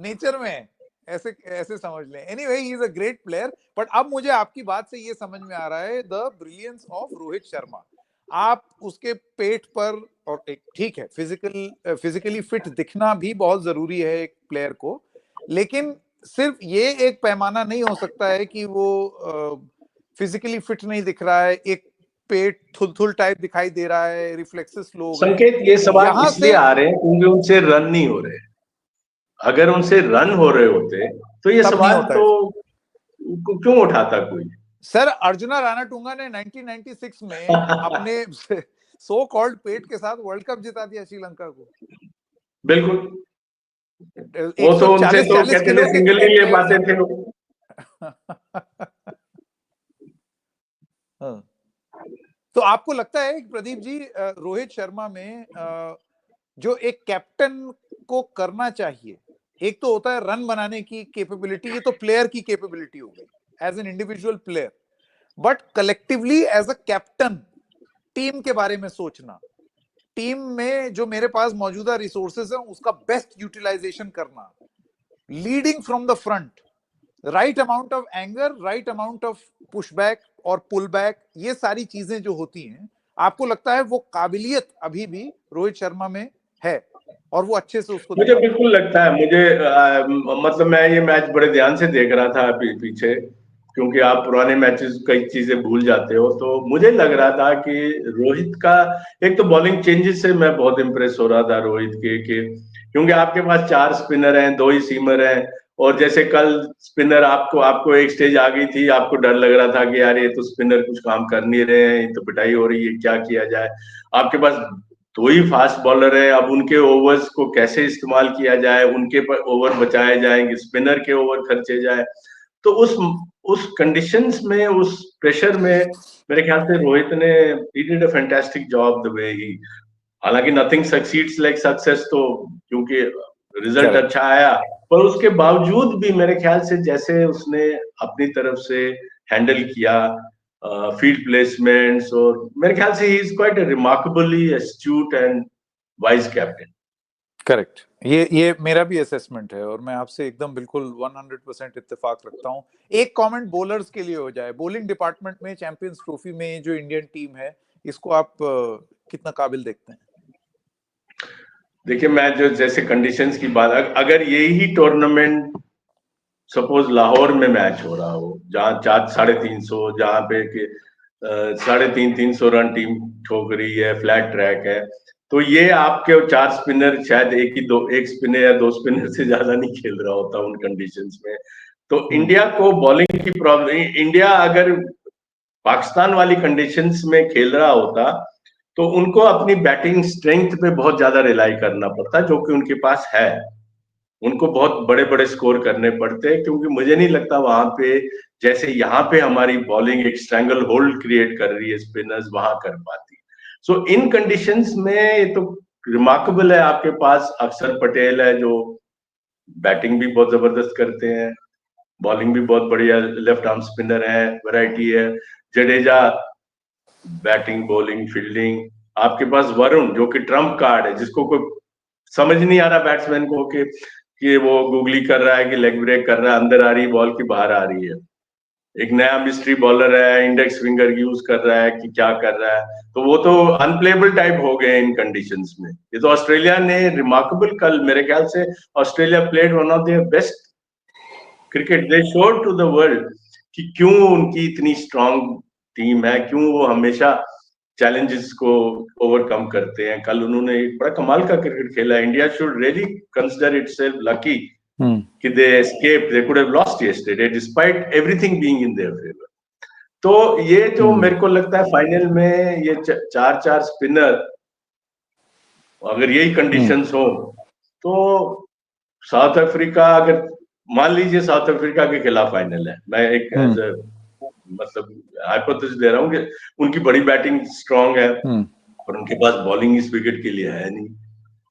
नेचर में है, ऐसे ऐसे समझ लें। Anyway he is a great player. But अब मुझे आपकी बात से ये समझ में आ रहा है the brilliance of Rohit Sharma. आप उसके पेट पर, और एक ठीक है फिजिकली फिट दिखना भी बहुत जरूरी है एक प्लेयर को, लेकिन सिर्फ ये एक पैमाना नहीं हो सकता है कि वो फिजिकली फिट नहीं दिख रहा है, एक पेट थुल टाइप दिखाई दे रहा है, रिफ्लेक्सेस स्लो हो गए। संकेत ये सवाल इसलिए आ रहे हैं क्योंकि उनसे रन नहीं हो रहे। अगर उनसे रन हो रहे होते तो ये सवाल तो क्यों उठाता कोई। सर अर्जुना रानाटुंगा ने 1996 में अपने सो कॉल्ड पेट के साथ वर्ल्ड कप जिता दिया श्रीलंका को। बिल्कुल, वो तो उनसे तो कहते थे सिंगल नहीं ले पाते थे वो। तो आपको लगता है प्रदीप जी रोहित शर्मा में जो एक कैप्टन को करना चाहिए, एक तो होता है रन बनाने की कैपेबिलिटी, ये तो प्लेयर की कैपेबिलिटी हो गई as an individual player, but collectively as a captain team के बारे में सोचना, टीम में जो मेरे पास मौजूदा रिसोर्सेज है उसका बेस्ट यूटिलाइजेशन करना, leading from the front, right amount of anger, right amount of pushback और पुल बैक, ये सारी चीजें जो होती हैं, आपको लगता है वो काबिलियत अभी भी रोहित शर्मा में है और वो अच्छे से उसको मुझे बिल्कुल लगता है। मुझे मतलब मैं ये मैच बड़े ध्यान से देख रहा था पीछे, क्योंकि आप पुराने मैचेस कई चीजें भूल जाते हो, तो मुझे लग रहा था कि रोहित का एक तो बॉलिंग चेंजेस से मैं बहुत इंप्रेस हो रहा था रोहित के, क्योंकि आपके पास 4 स्पिनर हैं, 2 ही सीमर हैं, और जैसे कल स्पिनर आपको एक स्टेज आ गई थी, आपको डर लग रहा था कि यार ये तो स्पिनर कुछ काम कर नहीं रहे हैं, तो पिटाई हो रही है, क्या किया जाए। आपके पास 2 ही फास्ट बॉलर है, अब उनके ओवर्स को कैसे इस्तेमाल किया जाए, उनके पर ओवर बचाए जाएंगे, स्पिनर के ओवर खर्चे जाए। तो उस कंडीशंस में, उस प्रेशर में मेरे ख्याल से रोहित ने ही did a fantastic job the way ही। हालांकि नथिंग सक्सीड्स लाइक सक्सेस, तो क्योंकि रिजल्ट अच्छा आया, पर उसके बावजूद भी मेरे ख्याल से जैसे उसने अपनी तरफ से हैंडल किया फील्ड प्लेसमेंट्स, और मेरे ख्याल से he is quite a remarkably astute and wise captain. Correct, ये मेरा भी असेसमेंट है और मैं आपसे एकदम बिल्कुल 100% इत्तेफाक रखता हूं। एक कमेंट बॉलर्स के लिए हो जाए, बॉलिंग डिपार्टमेंट में चैंपियंस ट्रॉफी में जो इंडियन टीम है, इसको आप कितना काबिल देखते हैं? देखिए, मैं जो जैसे कंडीशंस की बात, अगर यही टूर्नामेंट सपोज लाहौर में मैच हो रहा हो, जहाँ 350, जहाँ पे कि 350 रन टीम ठोक रही है, फ्लैट ट्रैक है, तो ये आपके 4 स्पिनर शायद एक स्पिनर या 2 स्पिनर से ज्यादा नहीं खेल रहा होता उन कंडीशंस में। तो इंडिया को बॉलिंग की प्रॉब्लम, इंडिया अगर पाकिस्तान वाली कंडीशंस में खेल रहा होता तो उनको अपनी बैटिंग स्ट्रेंथ पे बहुत ज्यादा रिलाई करना पड़ता, जो कि उनके पास है। उनको बहुत बड़े बड़े स्कोर करने पड़ते हैं, क्योंकि मुझे नहीं लगता वहां पे जैसे यहाँ पे हमारी बॉलिंग एक स्ट्रैंगल होल्ड क्रिएट कर रही है स्पिनर्स, वहां कर पाती। सो इन कंडीशंस में ये तो रिमार्केबल है, आपके पास अक्षर पटेल है जो बैटिंग भी बहुत जबरदस्त करते हैं, बॉलिंग भी बहुत बढ़िया, लेफ्ट आर्म स्पिनर है, वैरायटी है। Jadeja batting, bowling, fielding. आपके पास वरुण जो कि ट्रम्प कार्ड है, जिसको कोई समझ नहीं आ रहा बैट्समैन को कि वो गूगली कर रहा है कि लेग ब्रेक कर रहा है, अंदर आ रही बॉल की बाहर आ रही है। एक नया मिस्ट्री बॉलर है, इंडेक्स फिंगर यूज कर रहा है कि क्या कर रहा है, तो वो तो अनप्लेबल टाइप हो गए इन कंडीशंस में। ये तो ऑस्ट्रेलिया ने रिमार्केबल, कल मेरे ख्याल से Australia played one of their best cricket, they showed to the world कि क्यों उनकी इतनी स्ट्रांग टीम है, क्यों वो हमेशा चैलेंजेस को ओवरकम करते हैं। कल उन्होंने एक बड़ा कमाल का क्रिकेट खेला। India should really consider itself lucky कि they escape, they could have lost yesterday despite everything being in their favour. तो ये जो मेरे को लगता है फाइनल में ये चार चार स्पिनर, अगर यही कंडीशंस हो तो साउथ अफ्रीका, अगर मान लीजिए साउथ अफ्रीका के खिलाफ फाइनल है, मैं एक एज ए मतलब हाइपोथेसिस दे रहा हूँ कि उनकी बड़ी बैटिंग स्ट्रांग है पर उनके पास बॉलिंग इस विकेट के लिए है नहीं,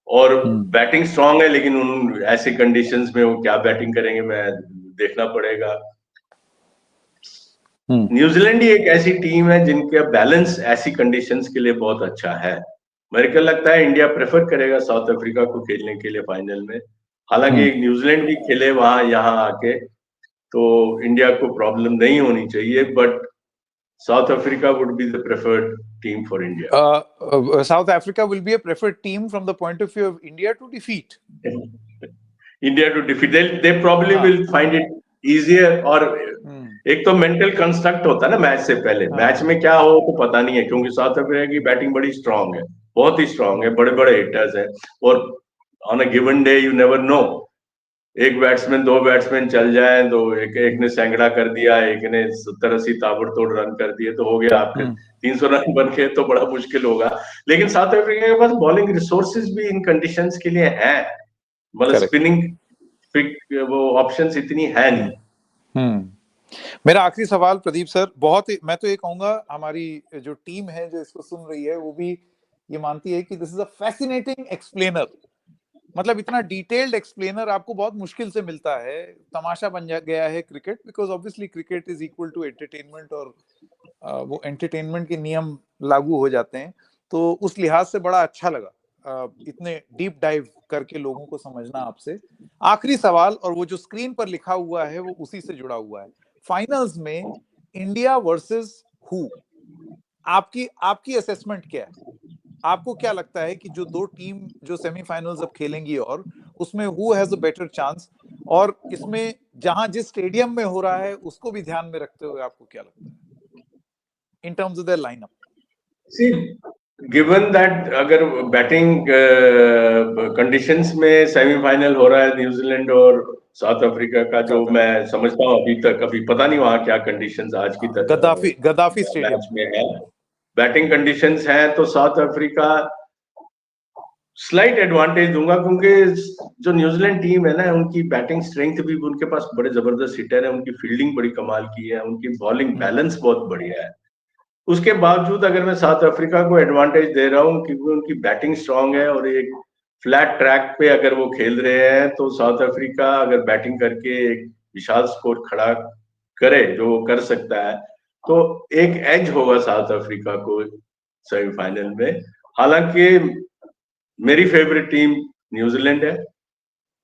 और बैटिंग स्ट्रांग है लेकिन उन ऐसे कंडीशंस में वो क्या बैटिंग करेंगे, मैं देखना पड़ेगा। न्यूजीलैंड ही एक ऐसी टीम है जिनके बैलेंस ऐसी कंडीशंस के लिए बहुत अच्छा है। मेरे को लगता है इंडिया प्रेफर करेगा साउथ अफ्रीका को खेलने के लिए फाइनल में। हालांकि न्यूजीलैंड भी खेले वहां यहाँ आके तो इंडिया को प्रॉब्लम नहीं होनी चाहिए, but south Africa would be the preferred team for India. South Africa will be a preferred team from the point of view of India to defeat. India to defeat. They probably will find it easier. और एक तो mental construct होता है ना match से पहले, match में क्या हो तो पता नहीं है, क्योंकि साउथ अफ्रीका की बैटिंग बड़ी स्ट्रांग है, बहुत ही स्ट्रांग है, बड़े बड़े हिटर्स हैं, और on a given day you never know, एक बैट्समैन 2 बैट्समैन चल जाए तो एक ने सैंकड़ा कर दिया, एक ने 70-80 ताबड़तोड़ रन कर दिए तो हो गया आपके 300 रन बन के, तो बड़ा मुश्किल होगा। लेकिन साउथ अफ्रीका के पास बॉलिंग रिसोर्सेज भी इन कंडीशंस के लिए है, मतलब स्पिनिंग वो ऑप्शंस इतनी है नहीं। मेरा आखिरी सवाल प्रदीप सर, मैं तो ये कहूंगा हमारी जो टीम है जो इसको सुन रही है वो भी ये मानती है कि this is a fascinating explainer. मतलब इतना डिटेल्ड एक्सप्लेनर आपको बहुत मुश्किल से मिलता है। तमाशा बन गया है cricket, because obviously cricket is equal to entertainment, और वो एंटरटेनमेंट के नियम लागू हो जाते हैं। तो उस लिहाज से बड़ा अच्छा लगा इतने डीप डाइव करके लोगों को समझना आपसे। आखिरी सवाल, और वो जो स्क्रीन पर लिखा हुआ है वो उसी से जुड़ा हुआ है। फाइनल्स में इंडिया वर्सेस हु, आपकी असेसमेंट क्या है? आपको क्या लगता है कि जो 2 टीम जो सेमीफाइनल्स अब खेलेंगी और उसमें who has a better chance, और इसमें जहां जिस स्टेडियम में हो रहा है उसको भी ध्यान में रखते हुए आपको क्या लगता है in terms of their lineup? See given that अगर बैटिंग कंडीशंस में सेमीफाइनल हो रहा है न्यूजीलैंड और साउथ अफ्रीका का, जो मैं समझता हूँ अभी तक, अभी पता नहीं वहां क्या कंडीशंस आज की गद्दाफी स्टेडियम मैच में है, बैटिंग कंडीशंस हैं तो साउथ अफ्रीका स्लाइट एडवांटेज दूंगा, क्योंकि जो न्यूजीलैंड टीम है ना उनकी बैटिंग स्ट्रेंथ भी, उनके पास बड़े जबरदस्त हिटर है, उनकी फील्डिंग बड़ी कमाल की है, उनकी बॉलिंग बैलेंस बहुत बढ़िया है। उसके बावजूद अगर मैं साउथ अफ्रीका को एडवांटेज दे रहा हूँ क्योंकि उनकी बैटिंग स्ट्रांग है और एक फ्लैट ट्रैक पे अगर वो खेल रहे हैं, तो साउथ अफ्रीका अगर बैटिंग करके एक विशाल स्कोर खड़ा करे जो वो कर सकता है, तो एक एज होगा साउथ अफ्रीका को सेमीफाइनल में। हालांकि मेरी फेवरेट टीम न्यूजीलैंड है,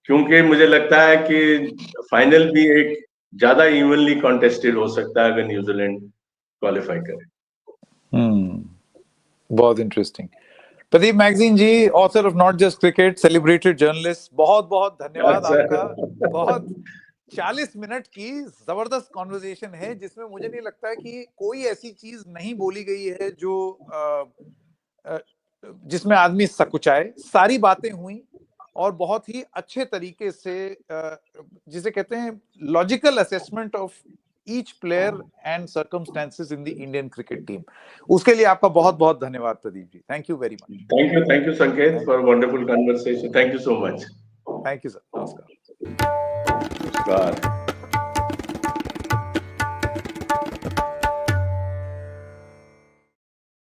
क्योंकि मुझे लगता है कि फाइनल भी एक ज्यादा इवनली कॉन्टेस्टेड हो सकता है अगर न्यूजीलैंड क्वालिफाई करे। बहुत interesting. Pradeep Magazine ji, author of not just cricket, celebrated journalist, बहुत बहुत धन्यवाद आपका। बहुत 40 मिनट की जबरदस्त कॉन्वर्सेशन है जिसमें मुझे नहीं लगता है कि कोई ऐसी चीज नहीं बोली गई है जो जिसमें आदमी सकुचाए। सारी बातें हुई और बहुत ही अच्छे तरीके से जिसे कहते हैं logical assessment of each player and circumstances in the Indian cricket team. उसके लिए आपका बहुत बहुत धन्यवाद Pradeep ji. Thank you very much. Thank you Sanket for wonderful conversation. Thank you so much. Thank you sir. नमस्कार। नमस्कार।